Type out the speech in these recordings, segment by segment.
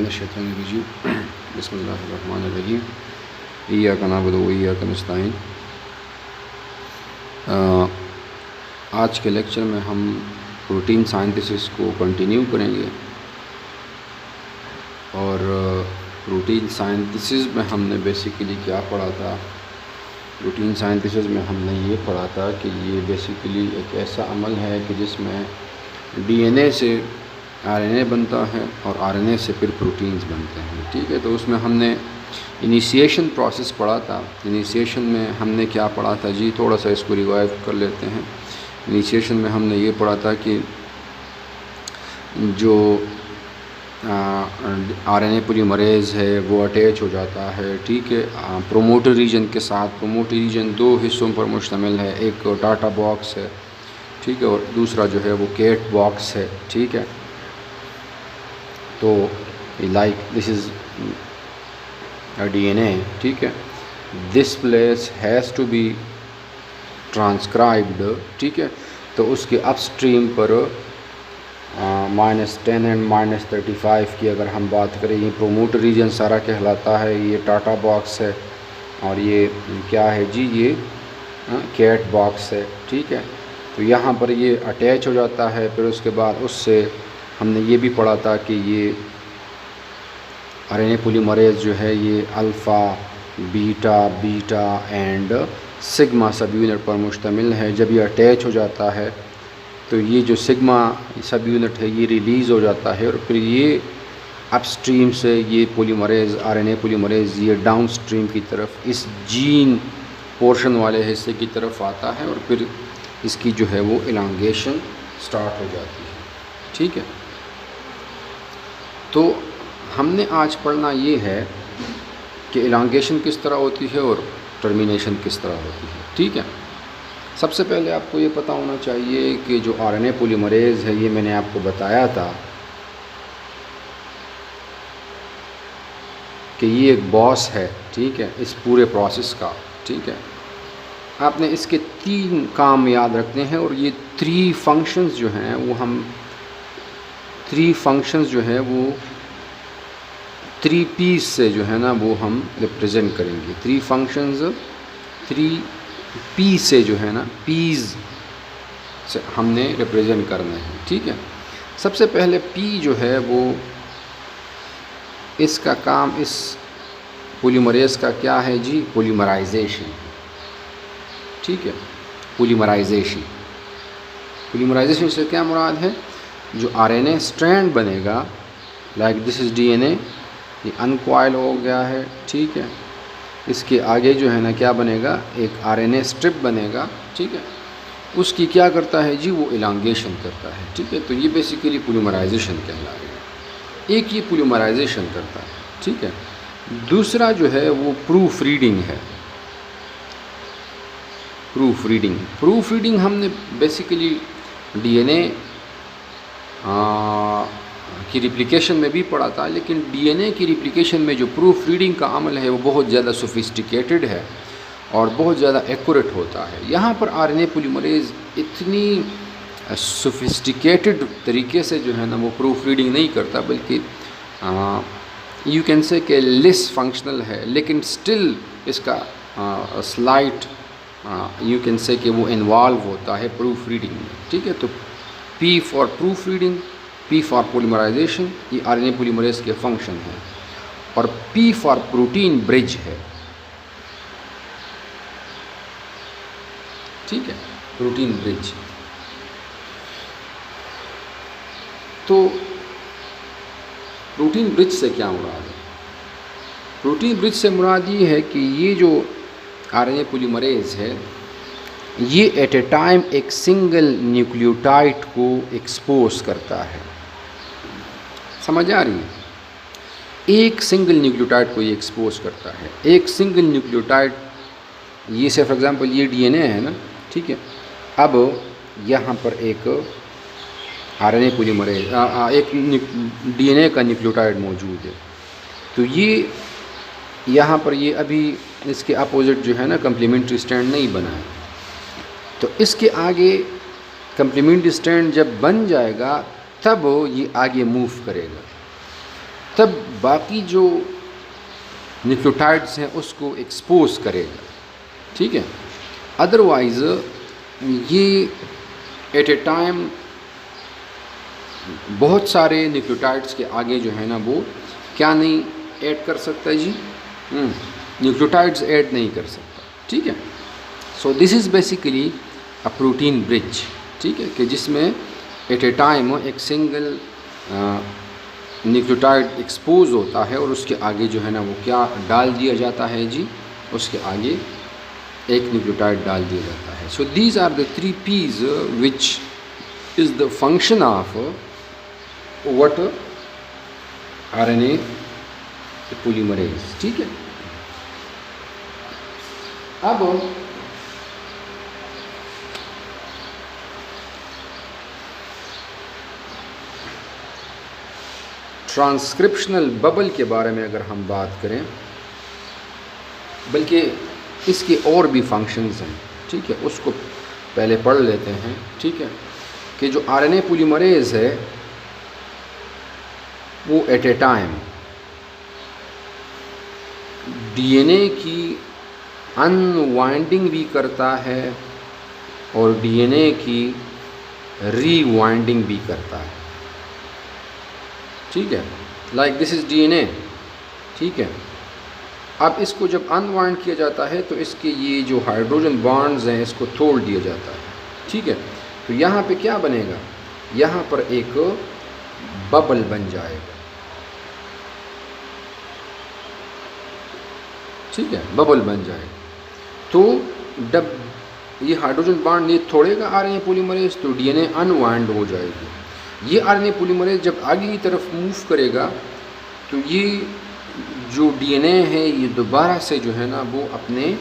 मिनश्शैतानिर्रजीम बिस्मिल्लाहिर्रहमानिर्रहीम इय्याका नअबुदु व इय्याका नस्तईन। आज के लेक्चर में हम प्रोटीन सिंथेसिस को कंटिन्यू करेंगे और प्रोटीन सिंथेसिस में हमने बेसिकली क्या पढ़ा था। प्रोटीन सिंथेसिस में हमने ये पढ़ा था कि ये बेसिकली एक ऐसा अमल है कि जिसमें डीएनए से आरएनए बनता है और आरएनए से फिर प्रोटीन्स बनते हैं। ठीक है, तो उसमें हमने इनिशिएशन प्रोसेस पढ़ा था। इनिशिएशन में हमने क्या पढ़ा था जी, थोड़ा सा इसको रिवाइव कर लेते हैं। इनिशिएशन में हमने ये पढ़ा था कि जो आरएनए पॉलीमरेज है वो अटैच हो जाता है। ठीक है, प्रोमोटर रीजन के साथ। प्रोमोटर रीजन दो हिस्सों पर मुश्तमिल है, एक डाटा बॉक्स है, ठीक है, और दूसरा जो है वो कैट बॉक्स है। ठीक है, तो लाइक दिस इज़ डीएनए। ठीक है, this place has to be transcribed. ठीक है, तो उसके अपस्ट्रीम पर -10 एंड -35 की अगर हम बात करें, ये प्रोमोटर रीजन सारा कहलाता है, ये टाटा बॉक्स है और ये क्या है जी, ये कैट बॉक्स है। ठीक है, तो यहाँ पर ये अटैच हो जाता है। फिर उसके बाद उससे हमने ये भी पढ़ा था कि ये आरएनए पॉलीमरेज जो है ये अल्फ़ा, बीटा एंड सिग्मा सब यूनिट पर मुश्तमिल है। जब ये अटैच हो जाता है तो ये जो सिग्मा सब यूनिट है ये रिलीज़ हो जाता है और फिर ये अपस्ट्रीम से ये पॉलीमरेज, आरएनए पॉलीमरेज, ये डाउनस्ट्रीम की तरफ इस जीन पोर्शन वाले हिस्से की तरफ आता है और फिर इसकी जो है वो इलांगेशन स्टार्ट हो जाती है। ठीक है, तो हमने आज पढ़ना ये है कि इलांगेशन किस तरह होती है और टर्मिनेशन किस तरह होती है। ठीक है, सबसे पहले आपको ये पता होना चाहिए कि जो आरएनए पॉलीमरेज है ये मैंने आपको बताया था कि ये एक बॉस है। ठीक है, इस पूरे प्रोसेस का। ठीक है, आपने इसके 3 काम याद रखने हैं और ये 3 फंक्शंस जो हैं वो हम 3 फंक्शंस जो है वो 3 पीस से जो है ना वो हम रिप्रेजेंट करेंगे। 3 फंक्शंस 3 पी से जो है ना, पीज से हमने रिप्रेजेंट करना है। ठीक है, सबसे पहले पी जो है वो इसका काम, इस पॉलीमरेज का क्या है जी, पॉलीमराइजेशन। ठीक है, पॉलीमराइजेशन। पॉलीमराइजेशन से क्या मुराद है, जो आरएनए स्ट्रैंड बनेगा, लाइक दिस इज़ डीएनए, ये अनकॉइल हो गया है। ठीक है, इसके आगे जो है ना क्या बनेगा, एक आरएनए स्ट्रिप बनेगा। ठीक है, उसकी क्या करता है जी, वो इलांगेशन करता है। ठीक है, तो ये बेसिकली पॉलीमराइजेशन कहलाएगा। एक ये पॉलीमराइजेशन करता है। ठीक है, दूसरा जो है वो प्रूफ रीडिंग है। प्रूफ रीडिंग हमने बेसिकली डीएनए की रिप्लिकेशन में भी पढ़ा था, लेकिन डीएनए की रिप्लिकेशन में जो प्रूफ रीडिंग का अमल है वो बहुत ज़्यादा सोफिस्टिकेटेड है और बहुत ज़्यादा एक्यूरेट होता है। यहाँ पर आरएनए पॉलीमरेज इतनी सोफिस्टिकेटेड तरीके से जो है ना वो प्रूफ रीडिंग नहीं करता, बल्कि यू कैन से कि लेस फंक्शनल है, लेकिन स्टिल इसका स्लाइट यू कैन से कि वो इन्वॉल्व होता है प्रूफ रीडिंग में। ठीक है, तो P for proof reading, P for polymerization, ये आरएनए पॉलीमरेज के फंक्शन है। और पी फॉर प्रोटीन ब्रिज है। ठीक है, प्रोटीन ब्रिज। तो प्रोटीन ब्रिज से क्या मुराद है? प्रोटीन ब्रिज से मुराद ये है कि ये जो आरएनए पॉलीमरेज है ये एट ए टाइम एक सिंगल न्यूक्लियोटाइड को एक्सपोज करता है। समझ आ रही है? एक सिंगल न्यूक्लियोटाइड को ये एक्सपोज करता है। एक सिंगल न्यूक्लियोटाइड, ये से फॉर एग्जांपल ये डीएनए है ना। ठीक है, अब यहाँ पर एक आरएनए पॉलीमरेज, एक डीएनए का न्यूक्लियोटाइड मौजूद है। तो ये यहाँ पर ये अभी इसके अपोजिट जो है ना कम्प्लीमेंट्री स्ट्रैंड नहीं बना है, तो इसके आगे कम्प्लीमेंट्री स्ट्रैंड जब बन जाएगा तब ये आगे मूव करेगा। तब बाकी जो न्यूक्लियोटाइड्स हैं उसको एक्सपोज करेगा, ठीक है। अदरवाइज़ ये एट ए टाइम बहुत सारे न्यूक्लियोटाइड्स के आगे जो है ना वो क्या नहीं ऐड कर सकता है जी, न्यूक्लियोटाइड्स ऐड नहीं कर सकता, ठीक है। So this is basically a protein bridge, ठीक है, कि जिसमें एट ए टाइम एक सिंगल न्यूक्लियोटाइड एक्सपोज होता है और उसके आगे जो है ना वो क्या डाल दिया जाता है जी, उसके आगे एक न्यूक्लियोटाइड डाल दिया जाता है। So these are the 3 P's which is the function of what RNA polymerase, ठीक है। अब ट्रांसक्रिप्शनल बबल के बारे में अगर हम बात करें, बल्कि इसके और भी फंक्शंस हैं, ठीक है, उसको पहले पढ़ लेते हैं, ठीक है, कि जो RNA पॉलीमरेज है वो एट ए टाइम DNA की अनवाइंडिंग भी करता है और DNA की रीवाइंडिंग भी करता है, ठीक है। लाइक दिस इज़ DNA, ठीक है। अब इसको जब अनवाइंड किया जाता है तो इसके ये जो हाइड्रोजन बॉन्ड्स हैं इसको तोड़ दिया जाता है, ठीक है। तो यहाँ पे क्या बनेगा, यहाँ पर एक बबल बन जाएगा, ठीक है, बबल बन जाएगा। तो जब ये हाइड्रोजन बॉन्ड ये तोड़ेगा RNA पॉलीमरेज तो DNA अनवाइंड हो जाएगी। ये RNA पॉलीमरेज जब आगे की तरफ मूव करेगा तो ये जो DNA है ये दोबारा से जो है ना वो अपने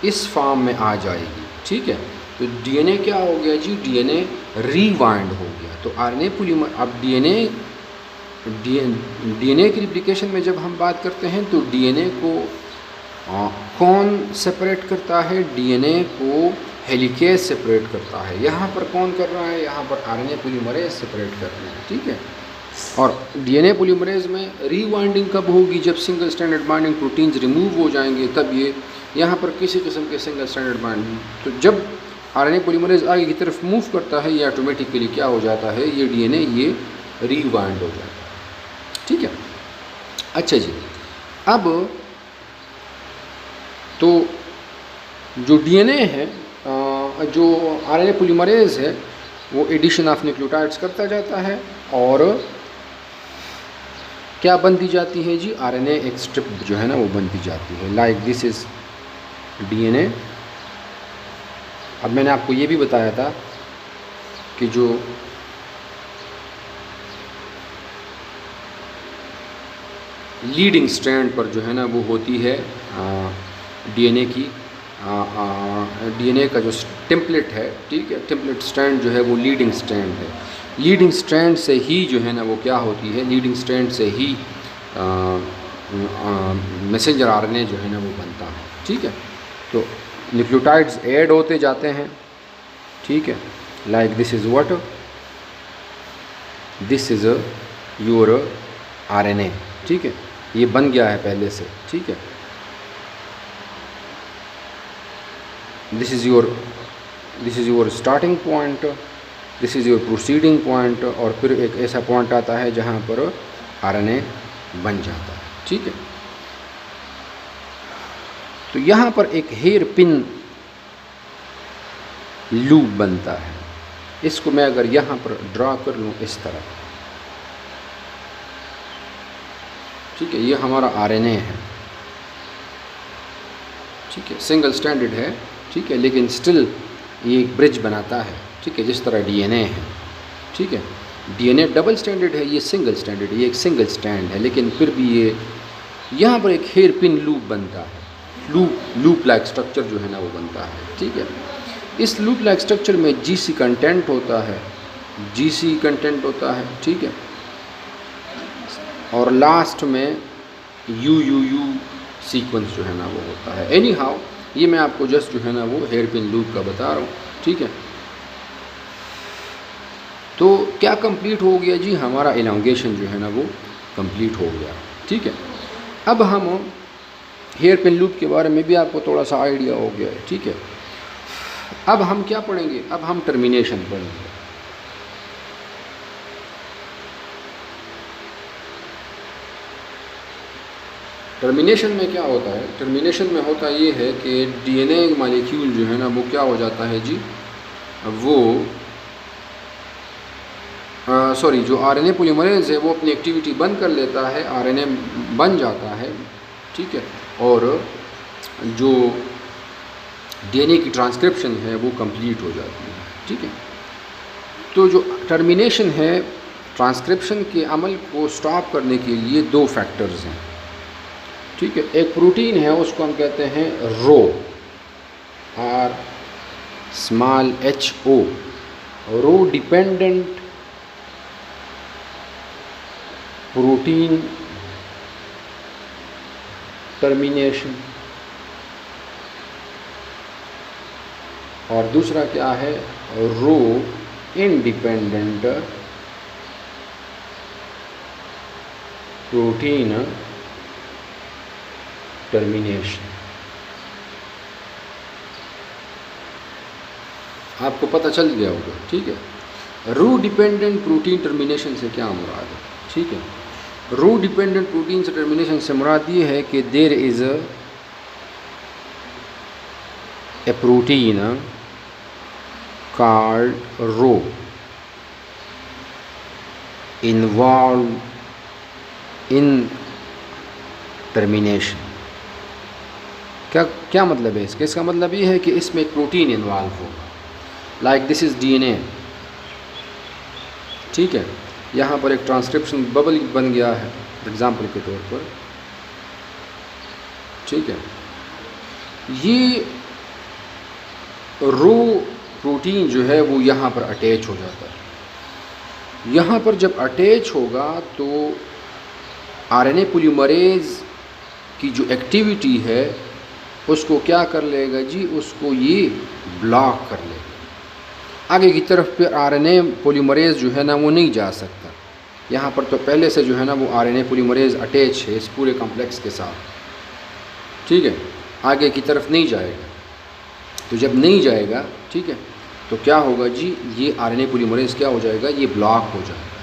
इस फॉर्म में आ जाएगी, ठीक है। तो DNA क्या हो गया जी, DNA रीवाइंड हो गया। तो RNA पॉलीमर अब DNA की रिप्लिकेशन में जब हम बात करते हैं तो DNA को कौन सेपरेट करता है, DNA को हेलिकेज सेपरेट करता है। यहाँ पर कौन कर रहा है, यहाँ पर RNA पॉलीमरेज सेपरेट कर रहे हैं, ठीक है। और DNA पॉलीमरेज में रीवाइंडिंग कब होगी, जब single standard binding proteins remove हो जाएंगे, तब ये यहाँ पर किसी किस्म के सिंगल स्टैंडर्ड बाइंडिंग। तो जब RNA पॉलीमरेज आगे की तरफ मूव करता है ये ऑटोमेटिकली क्या हो जाता है, ये DNA ये रीवाइंड हो जाता है, ठीक है। अच्छा जी, अब तो जो DNA है, जो RNA पॉलीमरेज है वो एडिशन ऑफ न्यूक्लियोटाइड्स करता जाता है और क्या बनती जाती है जी, RNA एक स्ट्रिप जो है ना वो बनती जाती है। Like this is DNA। अब मैंने आपको ये भी बताया था कि जो लीडिंग स्ट्रैंड पर जो है ना वो होती है DNA की DNA का जो टेम्पलेट है, ठीक है, टेम्पलेट स्ट्रैंड जो है वो लीडिंग स्ट्रैंड है। लीडिंग स्ट्रैंड से ही जो है ना वो क्या होती है, लीडिंग स्ट्रैंड से ही मैसेंजर RNA जो है ना वो बनता है, ठीक है। तो न्यूक्लियोटाइड्स ऐड होते जाते हैं, ठीक है। Like this is what, this is your RNA, ठीक है, ये बन गया है पहले से, ठीक है। This is your starting point, this is your proceeding point, और फिर एक ऐसा पॉइंट आता है जहाँ पर RNA बन जाता है, ठीक है। तो यहाँ पर एक हेयर पिन लूप बनता है। इसको मैं अगर यहाँ पर ड्रा कर लूँ इस तरह, ठीक है, ये हमारा RNA है, ठीक है, सिंगल स्टैंडर्ड है, ठीक है, लेकिन स्टिल ये एक ब्रिज बनाता है, ठीक है, जिस तरह DNA है, ठीक है। DNA डबल स्टैंडर्ड है, ये सिंगल स्टैंडर्ड है, ये एक सिंगल स्टैंड है, लेकिन फिर भी ये यहाँ पर एक हेयर पिन लूप बनता है, लूप लाइक स्ट्रक्चर जो है ना वो बनता है, ठीक है। इस लूप लाइक स्ट्रक्चर में GC कंटेंट होता है, ठीक है, और लास्ट में UUU सीक्वेंस जो है ना वो होता है। एनी हाउ ये मैं आपको जस्ट जो है ना वो हेयर पिन लूप का बता रहा हूँ, ठीक है। तो क्या कंप्लीट हो गया जी, हमारा एलोंगेशन जो है ना वो कंप्लीट हो गया। ठीक है, अब हम हेयर पिन लूप के बारे में भी आपको थोड़ा सा आइडिया हो गया है। ठीक है, अब हम क्या पढ़ेंगे, अब हम टर्मिनेशन पढ़ेंगे। टर्मिनेशन में क्या होता है, टर्मिनेशन में होता ये है कि डीएनए मॉलिक्यूल जो है ना वो क्या हो जाता है जी, वो सॉरी जो आरएनए पॉलीमरेज है वो अपनी एक्टिविटी बंद कर लेता है, आरएनए बन जाता है। ठीक है, और जो डीएनए की ट्रांसक्रिप्शन है वो कंप्लीट हो जाती है। ठीक है, तो जो टर्मिनेशन है, ट्रांसक्रिप्शन के अमल को स्टॉप करने के लिए दो फैक्टर्स हैं। ठीक है, एक प्रोटीन है उसको हम कहते हैं rho, R small H O, rho dependent protein termination, और दूसरा क्या है, रो इंडिपेंडेंट प्रोटीन टर्मिनेशन। आपको पता चल गया होगा। ठीक है, रो डिपेंडेंट प्रोटीन टर्मिनेशन से क्या मुराद है। ठीक है, रो डिपेंडेंट प्रोटीन से टर्मिनेशन से मुराद ये है कि there is a protein called rho involved in termination। क्या मतलब है इसका, इसका मतलब ये है कि इसमें एक प्रोटीन इन्वॉल्व होगा, लाइक दिस इज़ डीएनए। ठीक है, यहाँ पर एक ट्रांसक्रिप्शन बबल बन गया है एग्जाम्पल के तौर पर। ठीक है, ये रो प्रोटीन जो है वो यहाँ पर अटैच हो जाता है। यहाँ पर जब अटैच होगा तो आरएनए पॉलीमरेज की जो एक्टिविटी है उसको क्या कर लेगा जी, उसको ये ब्लॉक कर लेगा। आगे की तरफ पे आरएनए पॉलीमरेज जो है ना वो नहीं जा सकता। यहाँ पर तो पहले से जो है ना वो आरएनए पॉलीमरेज अटैच है इस पूरे कॉम्प्लेक्स के साथ। ठीक है, आगे की तरफ नहीं जाएगा। तो जब नहीं जाएगा, ठीक है, तो क्या होगा जी, ये आरएनए पॉलीमरेज क्या हो जाएगा, ये ब्लॉक हो जाएगा।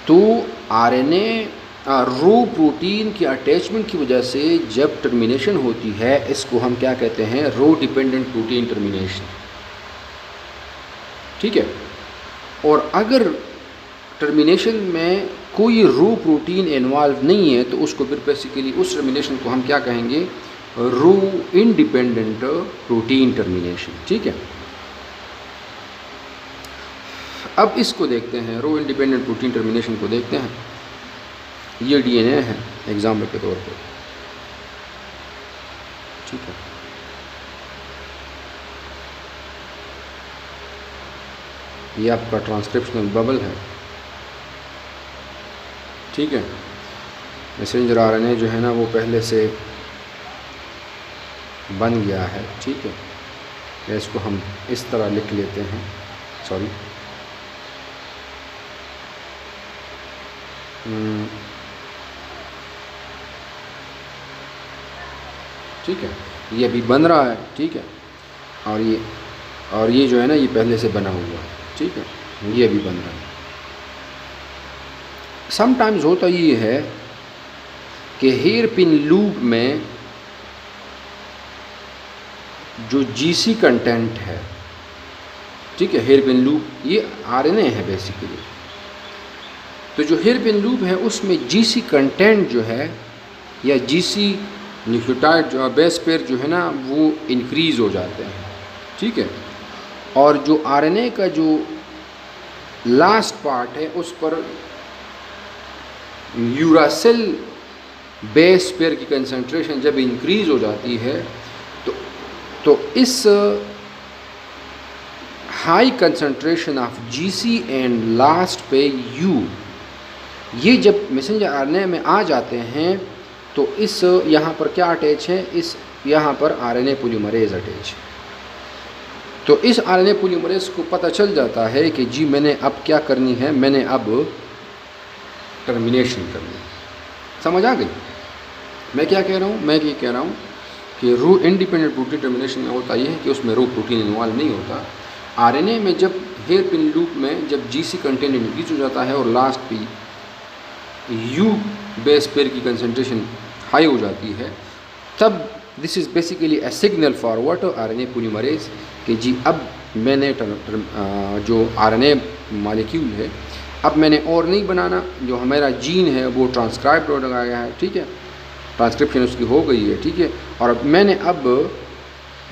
तो आरएनए रो प्रोटीन की अटैचमेंट की वजह से जब टर्मिनेशन होती है इसको हम क्या कहते हैं, रो डिपेंडेंट प्रोटीन टर्मिनेशन। ठीक है, और अगर टर्मिनेशन में कोई रो प्रोटीन इन्वॉल्व नहीं है तो उसको फिर बेसिकली उस टर्मिनेशन को हम क्या कहेंगे, रो इंडिपेंडेंट प्रोटीन टर्मिनेशन। ठीक है, अब इसको देखते हैं, रो इंडिपेंडेंट प्रोटीन टर्मिनेशन को देखते हैं। ये डीएनए है एग्जाम्पल के तौर पर। ठीक है, ये आपका ट्रांसक्रिप्शनल बबल है। ठीक है, मैसेंजर आरएनए जो है ना वो पहले से बन गया है। ठीक है, या इसको हम इस तरह लिख लेते हैं, सॉरी ठीक है, ये अभी बन रहा है। ठीक है, और ये जो है ना ये पहले से बना हुआ है। ठीक है, ये अभी बन रहा है। समटाइम्स होता ये है कि हेयर पिन लूप में जो जीसी कंटेंट है, ठीक है, हेयर पिन लूप ये आरएनए है बेसिकली। तो जो हेयर पिन लूप है उसमें जीसी कंटेंट जो है या जीसी न्यूक्लियोटाइड जो बेस पेयर जो है ना वो इंक्रीज़ हो जाते हैं। ठीक है, और जो आरएनए का जो लास्ट पार्ट है उस पर यूरासिल बेस पेयर की कंसंट्रेशन जब इंक्रीज़ हो जाती है तो इस high concentration of GC and last पे यू, ये जब मैसेंजर आरएनए में आ जाते हैं तो इस यहाँ पर क्या अटैच है, इस यहाँ पर आरएनए पॉलीमरेज अटैच है। तो इस आरएनए पॉलीमरेज को पता चल जाता है कि जी मैंने अब क्या करनी है, मैंने अब टर्मिनेशन करनी। समझ आ गई मैं क्या कह रहा हूँ? मैं ये कह रहा हूँ कि रो इंडिपेंडेंट प्रोटीन टर्मिनेशन में होता यह है कि उसमें रो प्रोटीन इन्वॉल्व नहीं होता। आरएनए में जब हेयर पिन लूप में जब जीसी कंटेंट इंक्रीज हो जाता है और लास्ट पे यू बेस पेयर की कंसंट्रेशन हाई हो जाती है, तब this is basically a signal for what RNA polymerase कि जी अब मैंने जो आरएनए मॉलिक्यूल है अब मैंने और नहीं बनाना, जो हमारा जीन है वो ट्रांसक्राइब्ड हो गया है, ठीक है, ट्रांसक्रिप्शन उसकी हो गई है, ठीक है, और अब मैंने अब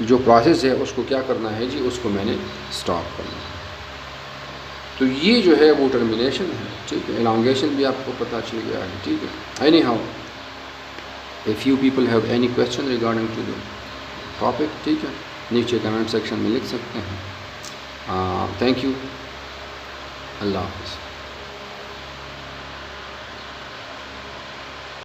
जो प्रोसेस है उसको क्या करना है जी, उसको मैंने स्टॉप करना है। तो ये जो है वो टर्मिनेशन है, ठीक है। एलोंगेशन भी आपको पता चल गया है, ठीक है। Anyhow if you people have any question regarding to the topic, ठीक है, नीचे कमेंट सेक्शन में लिख सकते हैं। थैंक यू, अल्लाह हाफ़िज़।